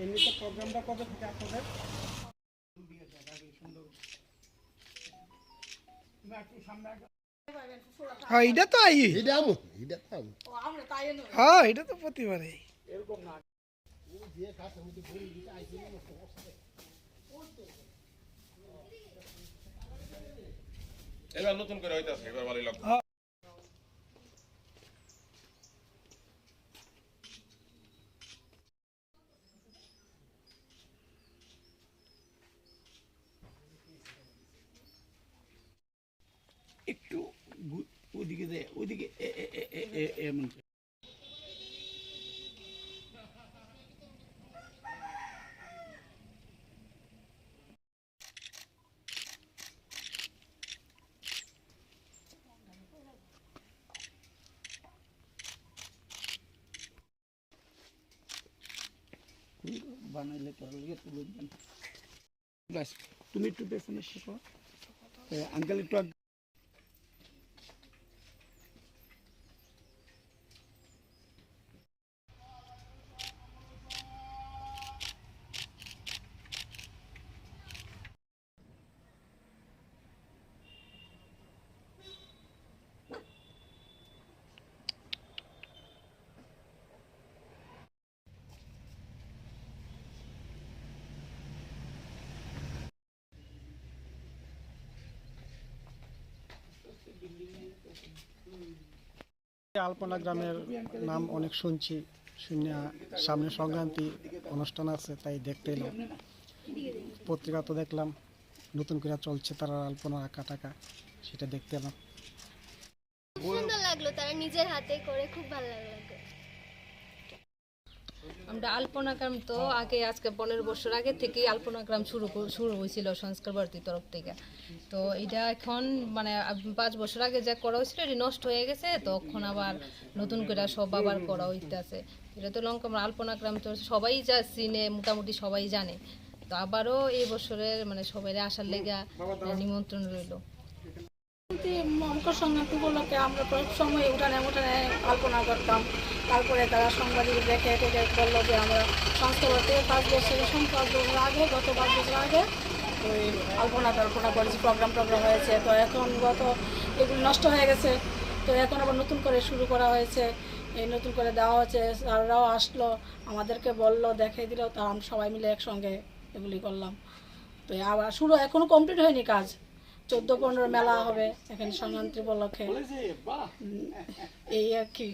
এমনিতে প্রোগ্রামটা কবে থেকে আপনাদের? হ্যাঁ এটা তো আই হ্যাঁ এটা তো প্রতিবারে এরকম না এবার নতুন করে হইতাছে এবার ভালোই লাগবে। একটু ওইদিকে যায় ওইদিকে এমন বানাইলে তোর লগে তো বুঝবেন। বাস তুমি একটু পেছনে শেখো আঙ্কেল একটু আলপনা গ্রামের নাম অনেক শুনছি শুনে সামনে সংক্রান্তি অনুষ্ঠান আছে তাই দেখতে এলাম। পত্রিকা তো দেখলাম নতুন করে চলছে তারা আলপনা আঁকা টাকা সেটা দেখতে এলাম। সুন্দর লাগলো, তারা নিজের হাতে করে খুব ভালো লাগলো। আমরা আলপনা গ্রাম তো আগে আজকে 15 বছর আগে থেকেই আলপনা গ্রাম শুরু হয়েছিল সংস্কার ভারতীর তরফ থেকে। তো এটা এখন মানে 5 বছর আগে যা করা হয়েছিল এটা নষ্ট হয়ে গেছে, তখন আবার নতুন করে সব আবার করা হইতেছে। এটা তো লঙ্কা আলপনা গ্রাম তো সবাই যা চিনে, মোটামুটি সবাই জানে। তো আবারও এই বছরের মানে সবাই আসার লেগে নিমন্ত্রণ রইল। মকর সংক্রান্তি উপলক্ষে আমরা সব সময় উঠানে উঠানে আলপনা করতাম। তারপরে তারা সাংবাদিক দেখে বললো যে আমরা সংস্থা করতে 5 বছর আগে গত 5 বছর আগে ওই আলপনা করেছি, প্রোগ্রাম হয়েছে। তো এখন এগুলো নষ্ট হয়ে গেছে, তো এখন আবার নতুন করে শুরু করা হয়েছে। এই নতুন করে দেওয়া হচ্ছে, স্যাররাও আসলো আমাদেরকে বললো দেখিয়ে দিল, তা আমরা সবাই মিলে একসঙ্গে এগুলি করলাম। তো আবার শুরু এখনো কমপ্লিট হয়নি কাজ। 14-15 মেলা হবে এখানে সংক্রান্তি উপলক্ষে, এই আর কি।